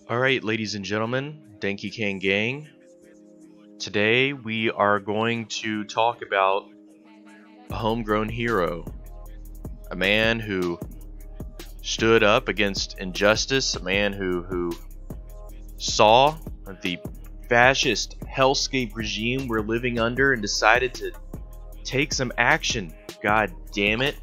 Alright, ladies and gentlemen, Dankey Kang gang. Today we are going to talk about a homegrown hero. A man who stood up against injustice, a man who saw the fascist hellscape regime we're living under and decided to take some action. God damn it.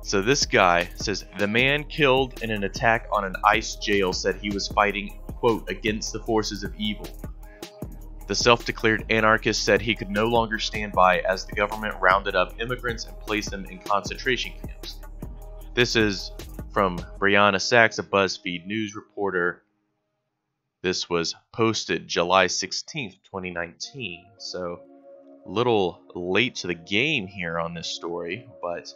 So this guy says, the man killed in an attack on an ICE jail said he was fighting, quote, against the forces of evil. The self-declared anarchist said he could no longer stand by as the government rounded up immigrants and placed them in concentration camps. This is from Brianna Sachs, a BuzzFeed news reporter. This was posted July 16th, 2019. So a little late to the game here on this story, but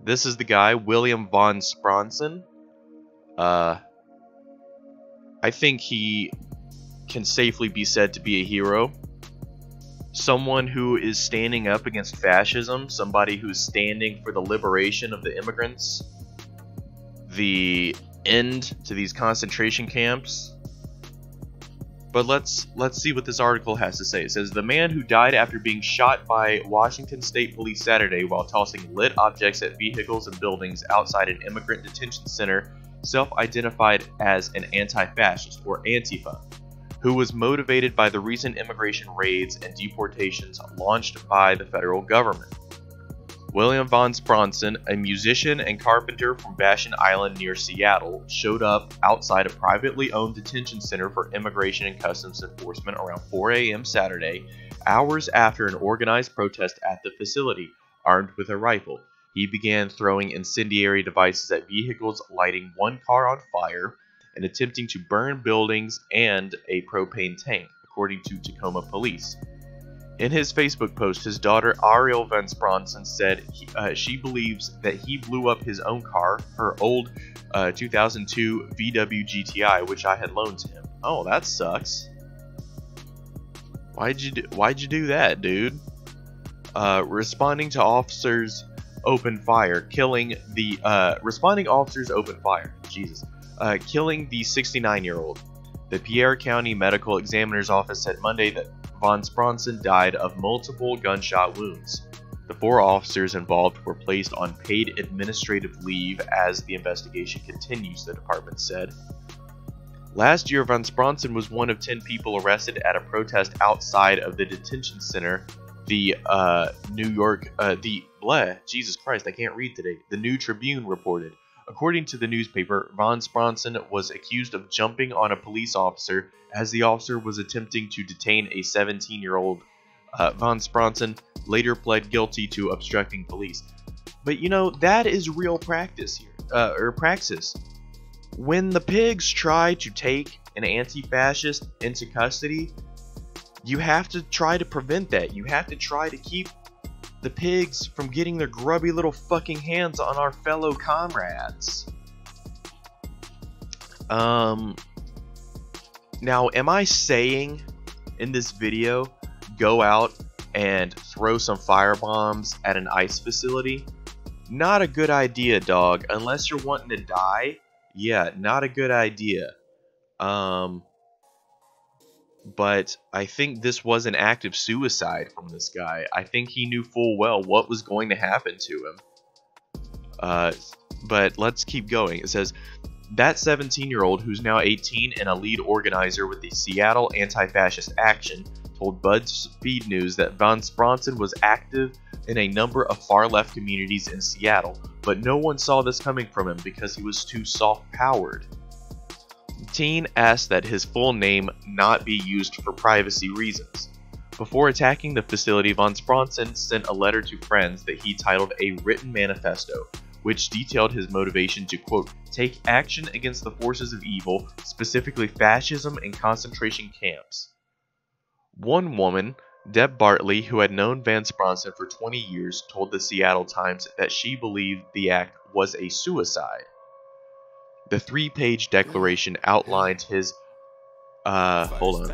this is the guy, William von Spronson. I think he can safely be said to be a hero. Someone who is standing up against fascism, somebody who's standing for the liberation of the immigrants, the end to these concentration camps. But let's see what this article has to say. It says, the man who died after being shot by Washington State Police Saturday while tossing lit objects at vehicles and buildings outside an immigrant detention center self-identified as an anti-fascist, or Antifa, who was motivated by the recent immigration raids and deportations launched by the federal government. William von Spronson, a musician and carpenter from Vashon Island near Seattle, showed up outside a privately owned detention center for Immigration and Customs Enforcement around 4 a.m. Saturday, hours after an organized protest at the facility. Armed with a rifle, he began throwing incendiary devices at vehicles, lighting one car on fire, and attempting to burn buildings and a propane tank, according to Tacoma police. In his Facebook post, his daughter Ariel Van Spronson said she believes that he blew up his own car, her old 2002 VW GTI, which I had loaned to him. Oh, that sucks. Why'd you do that, dude? Responding officers opened fire, killing the 69-year-old. The Pierre County Medical Examiner's Office said Monday that von Spronson died of multiple gunshot wounds. The 4 officers involved were placed on paid administrative leave as the investigation continues, the department said. Last year, von Spronson was one of 10 people arrested at a protest outside of the detention center. The Jesus Christ, I can't read today. The New Tribune reported. According to the newspaper, von Spronson was accused of jumping on a police officer as the officer was attempting to detain a 17-year-old. Von Spronson later pled guilty to obstructing police. But you know, that is real practice here, or praxis. When the pigs try to take an anti-fascist into custody, you have to try to prevent that. You have to try to keep the pigs from getting their grubby little fucking hands on our fellow comrades. Now, am I saying in this video, go out and throw some firebombs at an ICE facility? Not a good idea, dog. Unless you're wanting to die, yeah, not a good idea. But I think this was an act of suicide from this guy. I think he knew full well what was going to happen to him. But let's keep going. It says, that 17-year-old, who's now 18 and a lead organizer with the Seattle Anti-Fascist Action, told BuzzFeed News that von Spronson was active in a number of far-left communities in Seattle, but no one saw this coming from him because he was too soft-powered. Teen asked that his full name not be used for privacy reasons. Before attacking the facility, von Spronson sent a letter to friends that he titled a written manifesto, which detailed his motivation to, quote, take action against the forces of evil, specifically fascism and concentration camps. One woman, Deb Bartley, who had known Van Spronson for 20 years, told the Seattle Times that she believed the act was a suicide. The 3-page declaration outlined his hold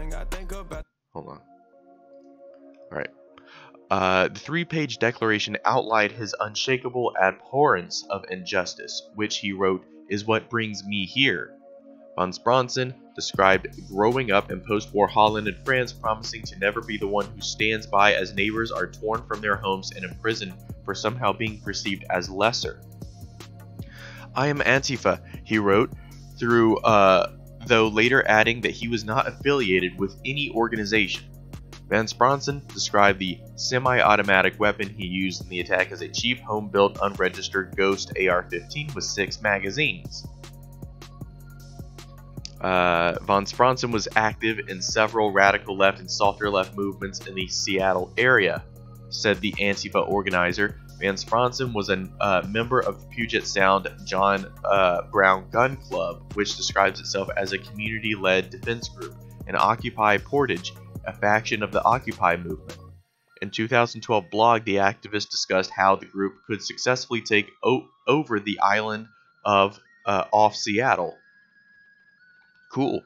on. Alright. The three-page declaration outlined his unshakable abhorrence of injustice, which he wrote is what brings me here. Von Spronson described growing up in post-war Holland and France, promising to never be the one who stands by as neighbors are torn from their homes and imprisoned for somehow being perceived as lesser. I am Antifa, he wrote, though later adding that he was not affiliated with any organization. Von Spronson described the semi-automatic weapon he used in the attack as a cheap, home-built, unregistered Ghost AR-15 with 6 magazines. Von Spronson was active in several radical left and softer left movements in the Seattle area, said the Antifa organizer. Von Spronson was a member of the Puget Sound John Brown Gun Club, which describes itself as a community-led defense group, and Occupy Portage, a faction of the Occupy movement. In 2012 blog, the activist discussed how the group could successfully take over the island of off Seattle. Cool.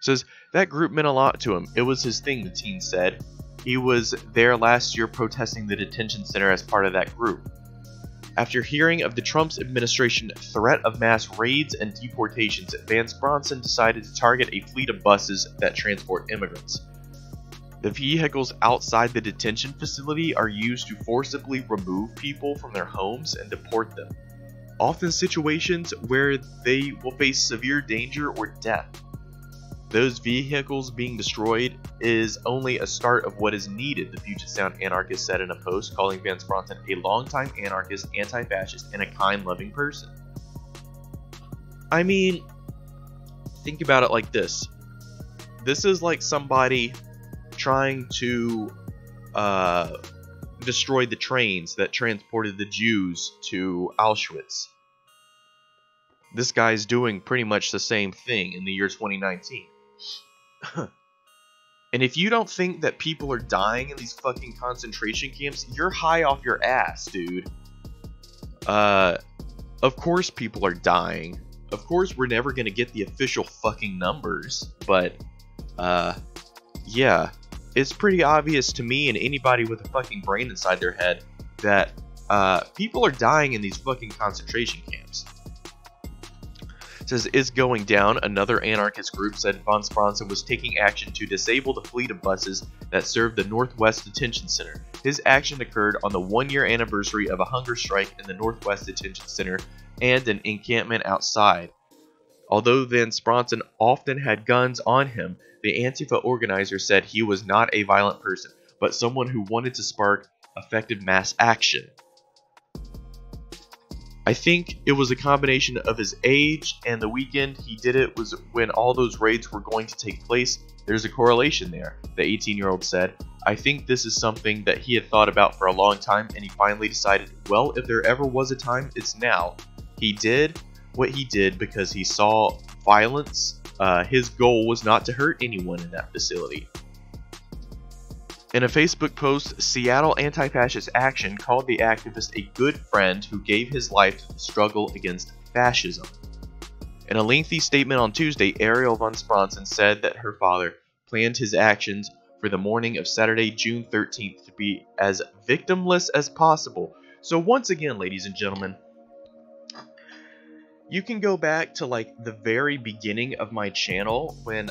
Says that group meant a lot to him. It was his thing, the teen said. He was there last year protesting the detention center as part of that group. After hearing of the Trump administration threat of mass raids and deportations, Von Spronson decided to target a fleet of buses that transport immigrants. The vehicles outside the detention facility are used to forcibly remove people from their homes and deport them, often situations where they will face severe danger or death. Those vehicles being destroyed is only a start of what is needed, the Puget Sound anarchist said in a post, calling Von Spronson a longtime anarchist, anti-fascist, and a kind, loving person. I mean, think about it like this. This is like somebody trying to destroy the trains that transported the Jews to Auschwitz. This guy's doing pretty much the same thing in the year 2019. And if you don't think that people are dying in these fucking concentration camps, you're high off your ass, dude. Of course people are dying. Of course we're never gonna get the official fucking numbers, but yeah, it's pretty obvious to me and anybody with a fucking brain inside their head that people are dying in these fucking concentration camps. It says it's going down. Another anarchist group said Von Spronson was taking action to disable the fleet of buses that served the Northwest Detention Center. His action occurred on the 1-year anniversary of a hunger strike in the Northwest Detention Center and an encampment outside. Although Von Spronson often had guns on him, the Antifa organizer said he was not a violent person, but someone who wanted to spark effective mass action. I think it was a combination of his age and the weekend he did it was when all those raids were going to take place. There's a correlation there, the 18-year-old said. I think this is something that he had thought about for a long time, and he finally decided, well, if there ever was a time, it's now. He did what he did because he saw violence. His goal was not to hurt anyone in that facility. In a Facebook post, Seattle Anti-Fascist Action called the activist a good friend who gave his life to the struggle against fascism. In a lengthy statement on Tuesday, Ariel Von Spronson said that her father planned his actions for the morning of Saturday, June 13th to be as victimless as possible. So once again, ladies and gentlemen, you can go back to like the very beginning of my channel when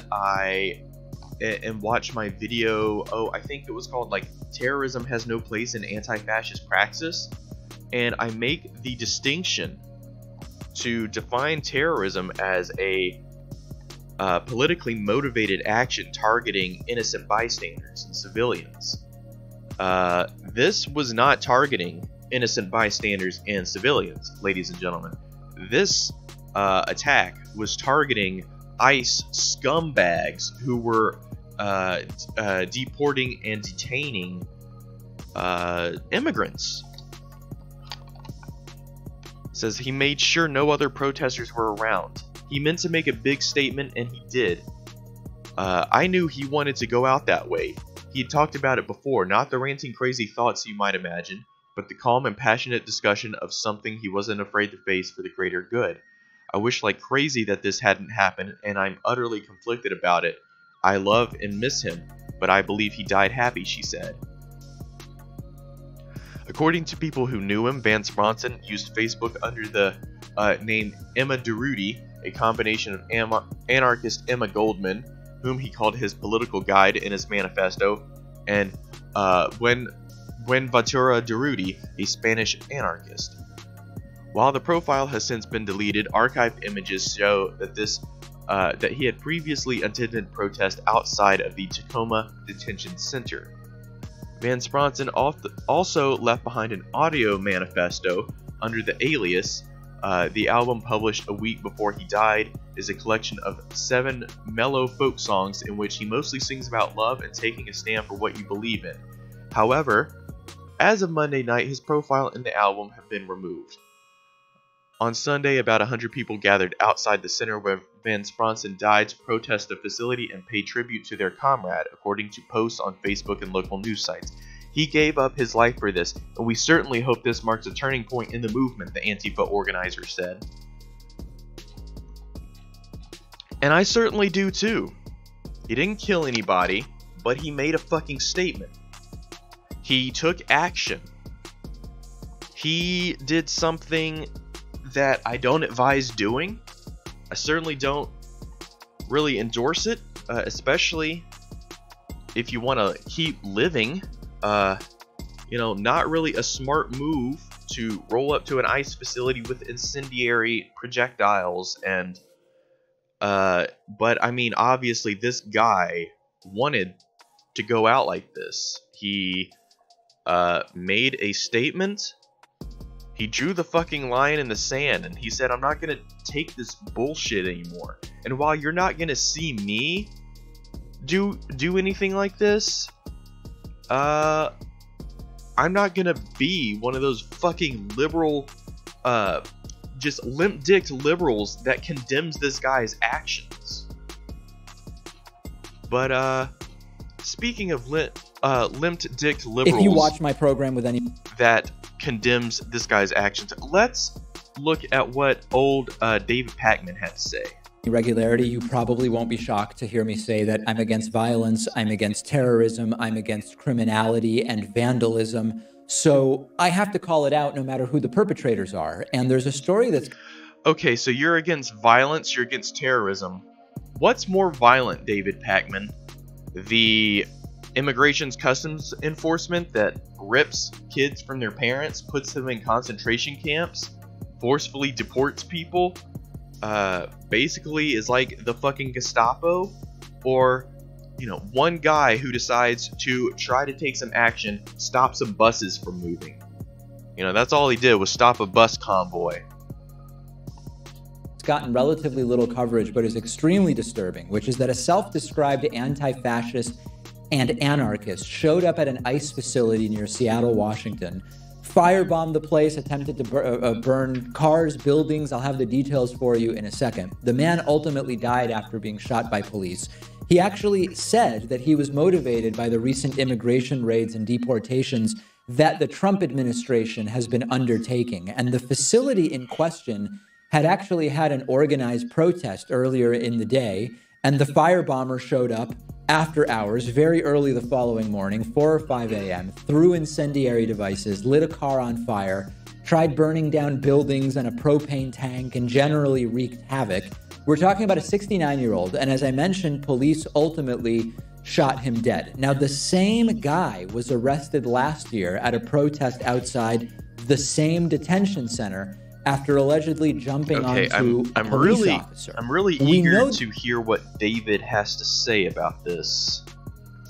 and watch my video, I think it was called like Terrorism Has No Place in Anti-Fascist Praxis, and I make the distinction to define terrorism as a politically motivated action targeting innocent bystanders and civilians. This was not targeting innocent bystanders and civilians, ladies and gentlemen. This attack was targeting ICE scumbags who were deporting and detaining immigrants. It says he made sure no other protesters were around. He meant to make a big statement, and he did. I knew he wanted to go out that way. He had talked about it before, not the ranting crazy thoughts you might imagine, but the calm and passionate discussion of something he wasn't afraid to face for the greater good. I wish like crazy that this hadn't happened, and I'm utterly conflicted about it. I love and miss him, but I believe he died happy, she said. According to people who knew him, Van Bronson used Facebook under the name Emma DeRudy, a combination of anarchist Emma Goldman, whom he called his political guide in his manifesto, and Buenaventura DeRudy, a Spanish anarchist. While the profile has since been deleted, archived images show that that he had previously attended protests outside of the Tacoma Detention Center. Van Bronson also left behind an audio manifesto under the alias. The album, published a week before he died, is a collection of 7 mellow folk songs in which he mostly sings about love and taking a stand for what you believe in. However, as of Monday night, his profile and the album have been removed. On Sunday, about 100 people gathered outside the center where Van Bronson died to protest the facility and pay tribute to their comrade, according to posts on Facebook and local news sites. He gave up his life for this, and we certainly hope this marks a turning point in the movement, the Antifa organizer said. And I certainly do too. He didn't kill anybody, but he made a fucking statement. He took action. He did something that I don't advise doing. I certainly don't really endorse it, especially if you want to keep living. Not really a smart move to roll up to an ICE facility with incendiary projectiles and but I mean, obviously this guy wanted to go out like this. He made a statement. He drew the fucking line in the sand and he said, I'm not gonna take this bullshit anymore. And while you're not gonna see me do anything like this, I'm not gonna be one of those fucking liberal, just limp-dicked liberals that condemns this guy's actions. But speaking of limp-dicked liberals, if you watch my program with any that condemns this guy's actions, let's look at what old David Pakman had to say. Irregularity, you probably won't be shocked to hear me say that I'm against violence, I'm against terrorism, I'm against criminality and vandalism. So I have to call it out no matter who the perpetrators are. And there's a story that's... Okay, so you're against violence, you're against terrorism. What's more violent, David Pakman? The Immigration's Customs Enforcement that rips kids from their parents, puts them in concentration camps, forcefully deports people, basically is like the fucking Gestapo, or, one guy who decides to try to take some action, stop some buses from moving. That's all he did was stop a bus convoy. It's gotten relatively little coverage, but is extremely disturbing, which is that a self-described anti-fascist and anarchist showed up at an ICE facility near Seattle, Washington, firebombed the place, attempted to burn cars, buildings. I'll have the details for you in a second. The man ultimately died after being shot by police. He actually said that he was motivated by the recent immigration raids and deportations that the Trump administration has been undertaking. And the facility in question had actually had an organized protest earlier in the day, and the firebomber showed up after hours, very early the following morning, 4 or 5 a.m., threw incendiary devices, lit a car on fire, tried burning down buildings and a propane tank, and generally wreaked havoc. We're talking about a 69-year-old, and as I mentioned, police ultimately shot him dead. Now, the same guy was arrested last year at a protest outside the same detention center after allegedly jumping onto a police officer. I'm really eager to hear what David has to say about this.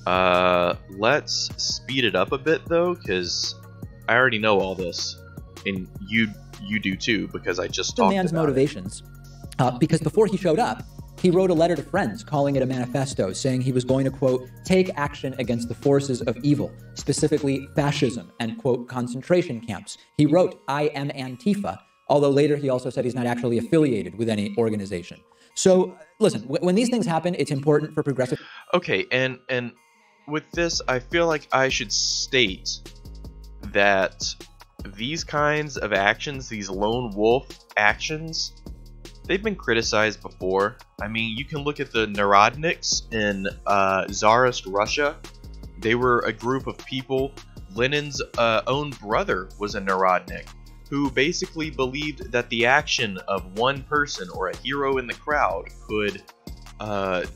Let's speed it up a bit though, because I already know all this, and you do too, because I just talked about it. The man's motivations, because before he showed up, he wrote a letter to friends calling it a manifesto, saying he was going to, quote, take action against the forces of evil, specifically fascism and, quote, concentration camps. He wrote, I am Antifa, although later he also said he's not actually affiliated with any organization. So, listen, when these things happen, it's important for progressive... Okay, and with this, I feel like I should state that these kinds of actions, these lone wolf actions, they've been criticized before. I mean, you can look at the Narodniks in Tsarist Russia. They were a group of people Lenin's own brother was a Narodnik, who basically believed that the action of one person or a hero in the crowd could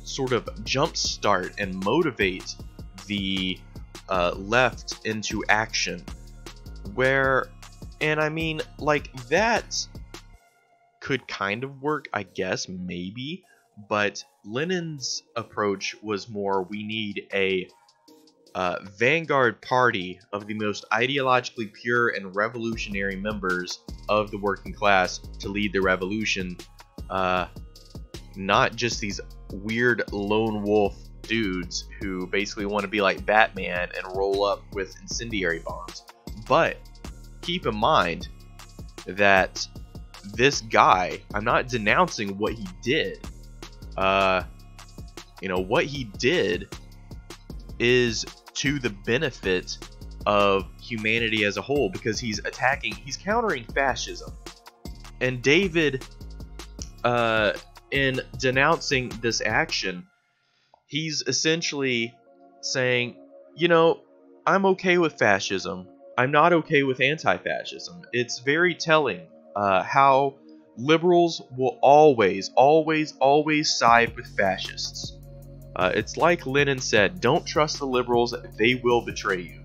sort of jumpstart and motivate the left into action. And I mean, like, that could kind of work, I guess, maybe, but Lenin's approach was more, we need a vanguard party of the most ideologically pure and revolutionary members of the working class to lead the revolution, not just these weird lone wolf dudes who basically want to be like Batman and roll up with incendiary bombs. But keep in mind that this guy, I'm not denouncing what he did. What he did is to the benefit of humanity as a whole, because he's countering fascism. And David, in denouncing this action, he's essentially saying, I'm okay with fascism. I'm not okay with anti-fascism. It's very telling how liberals will always side with fascists. It's like Lenin said, don't trust the liberals, they will betray you.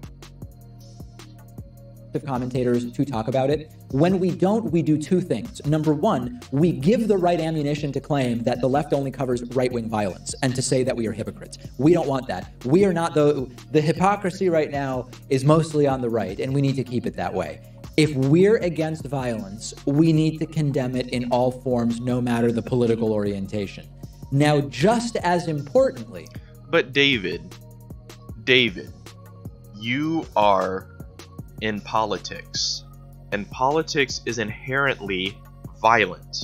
Commentators to talk about it. When we don't, we do two things. Number one, we give the right ammunition to claim that the left only covers right-wing violence and to say that we are hypocrites. We don't want that. We are not. The hypocrisy right now is mostly on the right, and we need to keep it that way. If we're against violence, we need to condemn it in all forms, no matter the political orientation. Now, just as importantly... But David, you are in politics, and politics is inherently violent.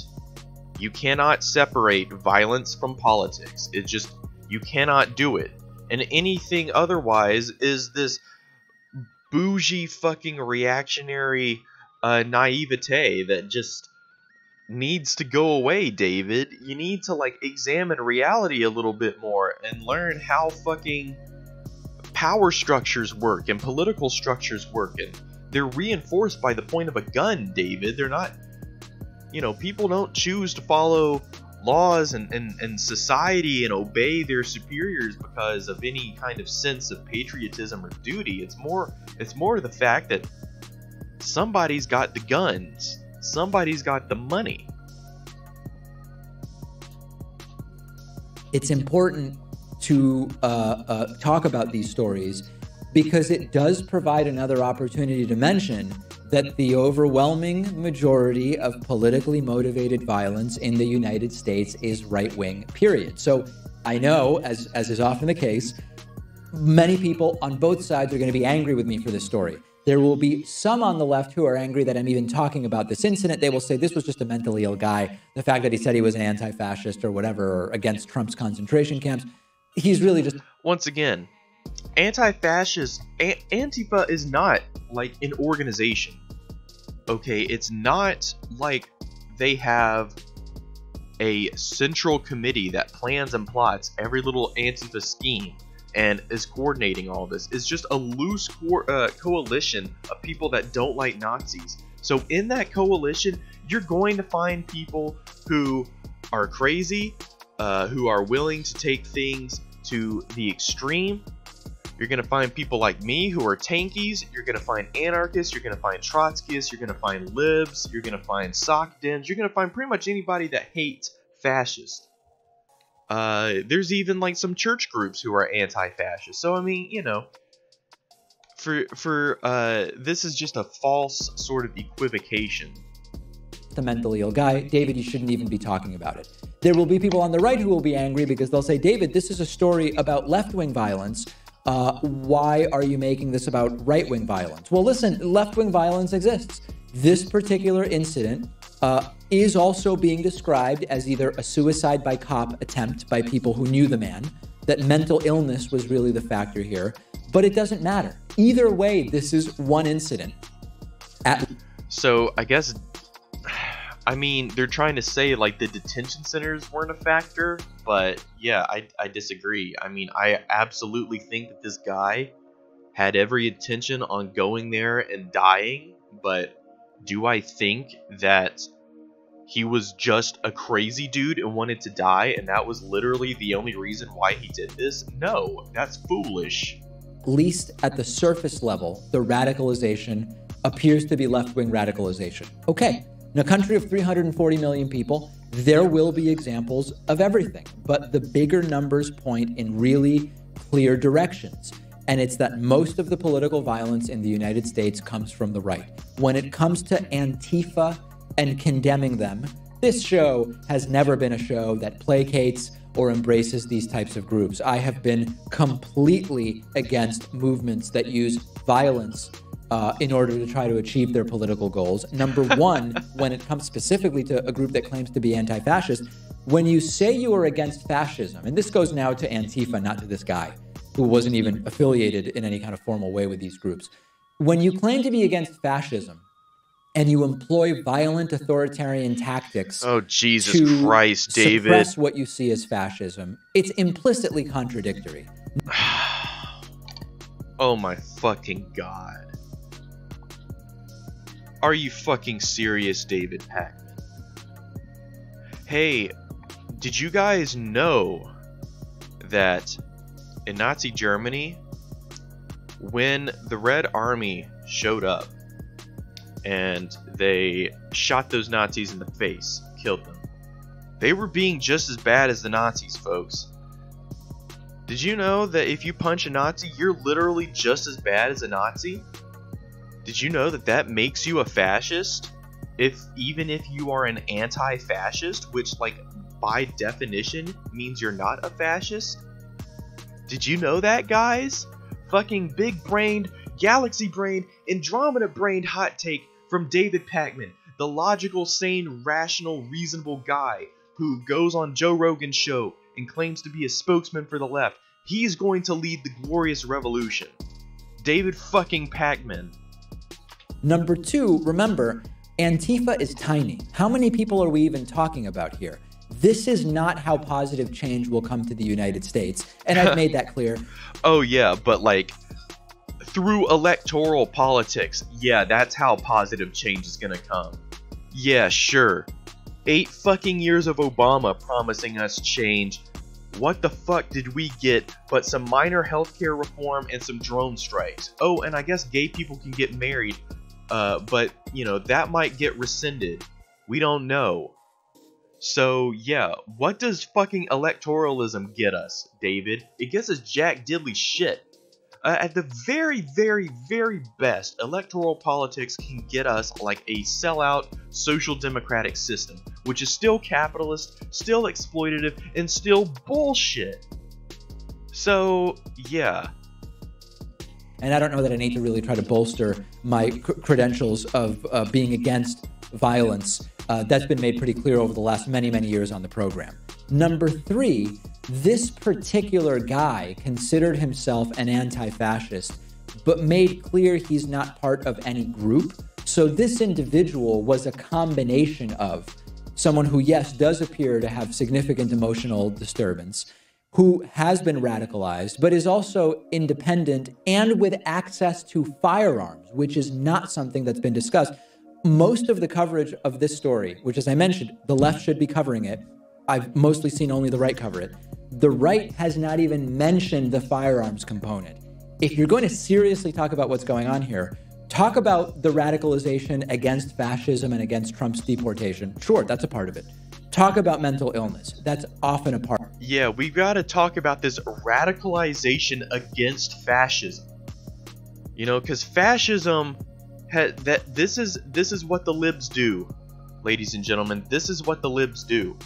You cannot separate violence from politics. It's just, you cannot do it. And anything otherwise is this bougie fucking reactionary naivete that just needs to go away, David. You need to examine reality a little bit more and learn how fucking power structures work and political structures work, and they're reinforced by the point of a gun, David. They're not, people don't choose to follow laws and society and obey their superiors because of any kind of sense of patriotism or duty. It's more the fact that somebody's got the guns, somebody's got the money. It's important to talk about these stories because it does provide another opportunity to mention that the overwhelming majority of politically motivated violence in the United States is right-wing, period. So I know, as is often the case, many people on both sides are going to be angry with me for this story. There will be some on the left who are angry that I'm even talking about this incident. They will say this was just a mentally ill guy. The fact that he said he was an anti-fascist or whatever, or against Trump's concentration camps, he's really just... Once again, anti-fascist, Antifa is not like an organization. Okay, it's not like they have a central committee that plans and plots every little Antifa scheme and is coordinating all this. It's just a loose coalition of people that don't like Nazis. So in that coalition, you're going to find people who are crazy, who are willing to take things to the extreme. You're going to find people like me who are tankies. You're going to find anarchists. You're going to find Trotskyists. You're going to find libs. You're going to find sock dens. You're going to find pretty much anybody that hates fascists. There's even like some church groups who are anti-fascist. So I mean, this is just a false sort of equivocation. The mentally ill guy, David, you shouldn't even be talking about it. There will be people on the right who will be angry because they'll say, David, this is a story about left-wing violence. Why are you making this about right-wing violence? Well, listen, left-wing violence exists. This particular incident is also being described as either a suicide by cop attempt by people who knew the man, that mental illness was really the factor here, but it doesn't matter. Either way, this is one incident. So I guess, I mean, they're trying to say like the detention centers weren't a factor, but yeah, I disagree. I mean, I absolutely think that this guy had every intention on going there and dying, but do I think that he was just a crazy dude and wanted to die, and that was literally the only reason why he did this? No, that's foolish. At least at the surface level, the radicalization appears to be left-wing radicalization. Okay, in a country of 340 million people, there will be examples of everything, but the bigger numbers point in really clear directions. And it's that most of the political violence in the United States comes from the right. When it comes to Antifa and condemning them, this show has never been a show that placates or embraces these types of groups. I have been completely against movements that use violence in order to try to achieve their political goals. Number one, when it comes specifically to a group that claims to be anti-fascist, when you say you are against fascism, and this goes now to Antifa, not to this guy, who wasn't even affiliated in any kind of formal way with these groups. When you claim to be against fascism and you employ violent authoritarian tactics Jesus Christ, David, suppress what you see as fascism, it's implicitly contradictory. Oh my fucking God. Are you fucking serious, David Pakman? Hey, did you guys know that in Nazi Germany, when the Red Army showed up and they shot those Nazis in the face, killed them, they were being just as bad as the Nazis, folks. Did you know that if you punch a Nazi, you're literally just as bad as a Nazi? Did you know that that makes you a fascist? Even if you are an anti-fascist, which, like, by definition means you're not a fascist? Did you know that, guys? Fucking big-brained, galaxy-brained, Andromeda-brained hot take from David Pakman, the logical, sane, rational, reasonable guy who goes on Joe Rogan's show and claims to be a spokesman for the left. He's going to lead the glorious revolution. David fucking Pakman. Number two, remember, Antifa is tiny. How many people are we even talking about here? This is not how positive change will come to the United States, and I've made that clear. Oh yeah, but like, through electoral politics, yeah, that's how positive change is gonna come. Yeah, sure. 8 fucking years of Obama promising us change. What the fuck did we get but some minor healthcare reform and some drone strikes? Oh, and I guess gay people can get married, but, you know, that might get rescinded. We don't know. So, yeah, what does fucking electoralism get us, David? It gets us jack diddly shit. At the very, very, very best, electoral politics can get us like a sellout social democratic system, which is still capitalist, still exploitative, and still bullshit. So, yeah. And I don't know that I need to really try to bolster my credentials of being against violence. That's been made pretty clear over the last many, many years on the program. Number three, this particular guy considered himself an anti-fascist, but made clear he's not part of any group. So this individual was a combination of someone who, yes, does appear to have significant emotional disturbance, who has been radicalized, but is also independent and with access to firearms, which is not something that's been discussed. Most of the coverage of this story, which, as I mentioned, the left should be covering it. I've mostly seen only the right cover it. The right has not even mentioned the firearms component. If you're going to seriously talk about what's going on here, talk about the radicalization against fascism and against Trump's deportation. Sure, that's a part of it. Talk about mental illness. That's often a part. Yeah, we gotta talk about this radicalization against fascism. You know, because fascism, this is what the libs do, ladies and gentlemen. This is what the libs do.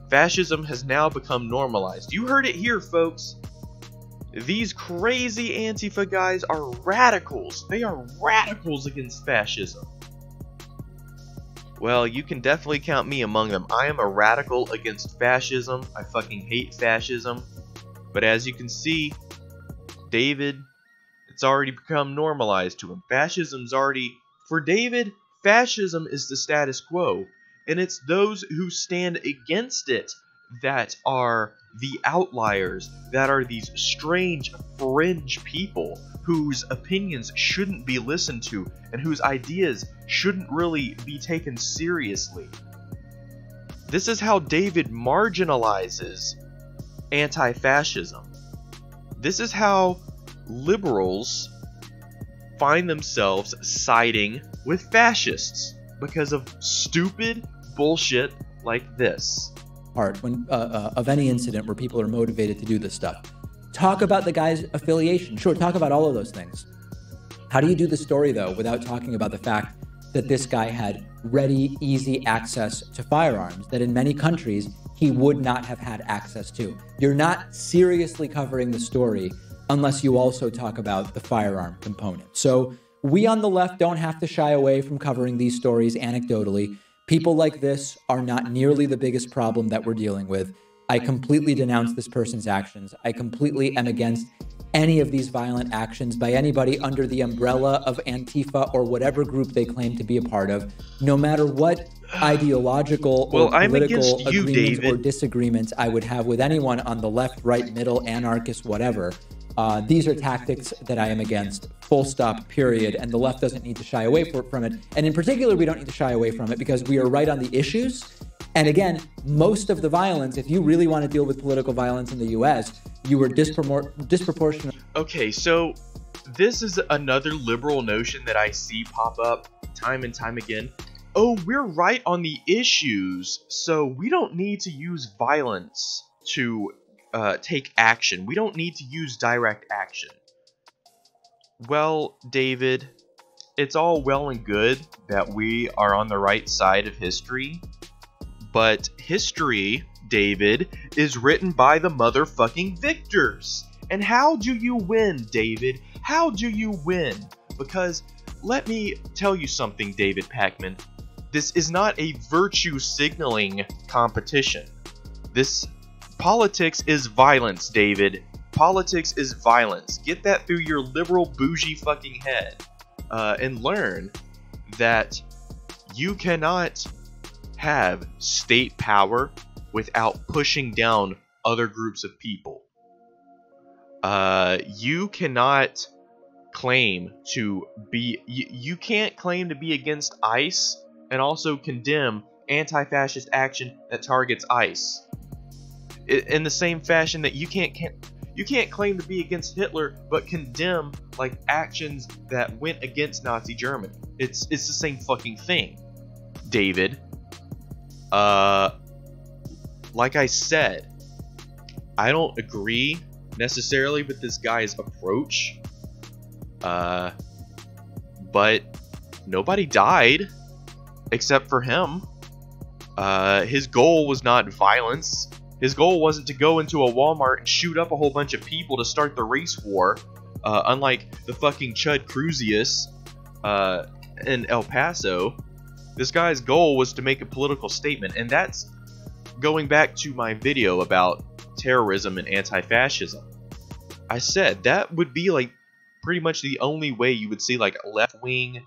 Fascism has now become normalized. You heard it here, folks. These crazy Antifa guys are radicals. They are radicals against fascism. Well, you can definitely count me among them. I am a radical against fascism. I fucking hate fascism. But as you can see, David, it's already become normalized to him. Fascism's already... For David, fascism is the status quo. And it's those who stand against it that are the outliers, that are these strange fringe people whose opinions shouldn't be listened to and whose ideas shouldn't really be taken seriously. This is how David marginalizes anti-fascism. This is how liberals find themselves siding with fascists because of stupid bullshit like this. When of any incident where people are motivated to do this stuff. Talk about the guy's affiliation. Sure, talk about all of those things. How do you do the story, though, without talking about the fact that this guy had ready, easy access to firearms that in many countries he would not have had access to? You're not seriously covering the story unless you also talk about the firearm component. So we on the left don't have to shy away from covering these stories anecdotally. People like this are not nearly the biggest problem that we're dealing with. I completely denounce this person's actions. I completely am against any of these violent actions by anybody under the umbrella of Antifa or whatever group they claim to be a part of, no matter what ideological or political agreements or disagreements I would have with anyone on the left, right, middle, anarchist, whatever. These are tactics that I am against, full stop, period, and the left doesn't need to shy away from it. And in particular, we don't need to shy away from it because we are right on the issues. And again, most of the violence, if you really want to deal with political violence in the US, you were disproportionate. Okay, so this is another liberal notion that I see pop up time and time again. Oh, we're right on the issues, so we don't need to use violence to take action. We don't need to use direct action. Well, David, it's all well and good that we are on the right side of history, but history, David, is written by the motherfucking victors. And how do you win, David? How do you win? Because let me tell you something, David Pakman. This is not a virtue signaling competition. Politics is violence, David. Politics is violence. Get that through your liberal bougie fucking head. And learn that you cannot have state power without pushing down other groups of people. You cannot claim to be... You can't claim to be against ICE and also condemn anti-fascist action that targets ICE. In the same fashion that you can't claim to be against Hitler but condemn like actions that went against Nazi Germany. It's the same fucking thing, David. Like I said, I don't agree necessarily with this guy's approach. But nobody died except for him. His goal was not violence. His goal wasn't to go into a Walmart and shoot up a whole bunch of people to start the race war, unlike the fucking Chud Cruzius in El Paso. This guy's goal was to make a political statement, and that's going back to my video about terrorism and anti-fascism. I said that would be like pretty much the only way you would see like left-wing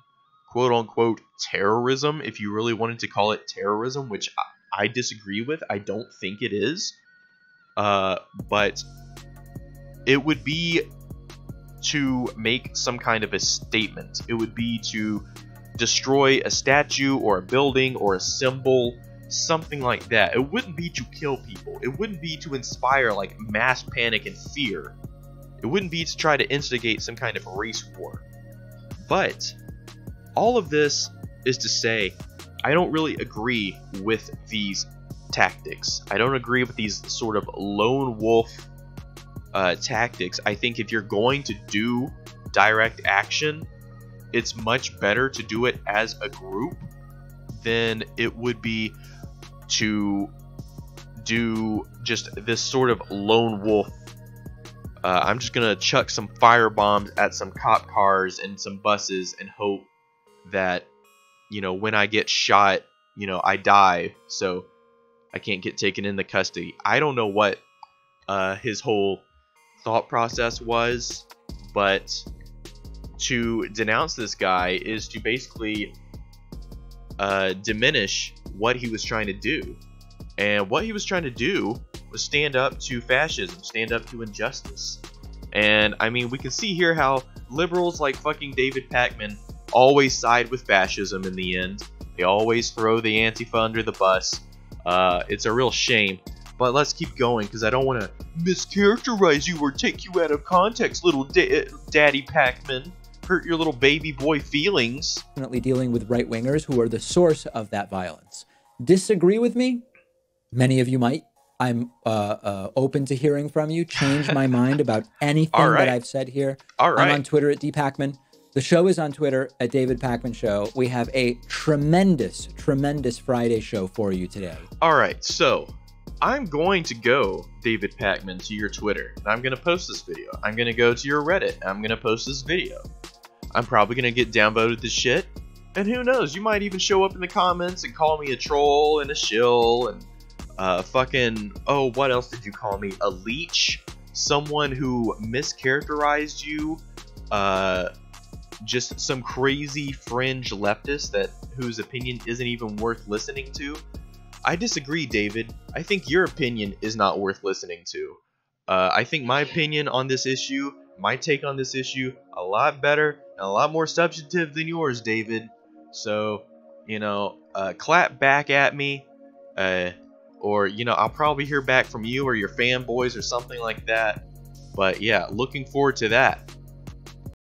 quote-unquote terrorism, if you really wanted to call it terrorism, which I disagree with. I don't think it is. But it would be to make some kind of a statement. It would be to destroy a statue or a building or a symbol, something like that. It wouldn't be to kill people. It wouldn't be to inspire like mass panic and fear. It wouldn't be to try to instigate some kind of race war. But all of this is to say, I don't really agree with these tactics. I don't agree with these sort of lone wolf tactics. I think if you're going to do direct action, it's much better to do it as a group than it would be to do just this sort of lone wolf. I'm just gonna chuck some fire bombs at some cop cars and some buses and hope that, you know, when I get shot, you know, I die, so I can't get taken into custody. I don't know what his whole thought process was, but to denounce this guy is to basically diminish what he was trying to do. And what he was trying to do was stand up to fascism, stand up to injustice. And I mean, we can see here how liberals like fucking David Pakman always side with fascism in the end. They always throw the Antifa under the bus. It's a real shame. But let's keep going, because I don't want to mischaracterize you or take you out of context, little Daddy Pakman. Hurt your little baby boy feelings. Definitely dealing with right-wingers who are the source of that violence. Disagree with me? Many of you might. I'm open to hearing from you. Change my mind about anything that I've said here. All right. I'm on Twitter at @dpakman. The show is on Twitter at David Pakman Show. We have a tremendous, tremendous Friday show for you today. All right, so I'm going to go, David Pakman, to your Twitter, and I'm going to post this video. I'm going to go to your Reddit, and I'm going to post this video. I'm probably going to get downvoted this shit, and who knows, you might even show up in the comments and call me a troll and a shill and fucking, oh, what else did you call me? A leech? Someone who mischaracterized you? Just some crazy fringe leftist whose opinion isn't even worth listening to? I disagree, David. I think your opinion is not worth listening to. I think my opinion on this issue, my take on this issue, a lot better and a lot more substantive than yours, David. So, you know, clap back at me, or, you know, I'll probably hear back from you or your fanboys or something like that. But yeah, looking forward to that.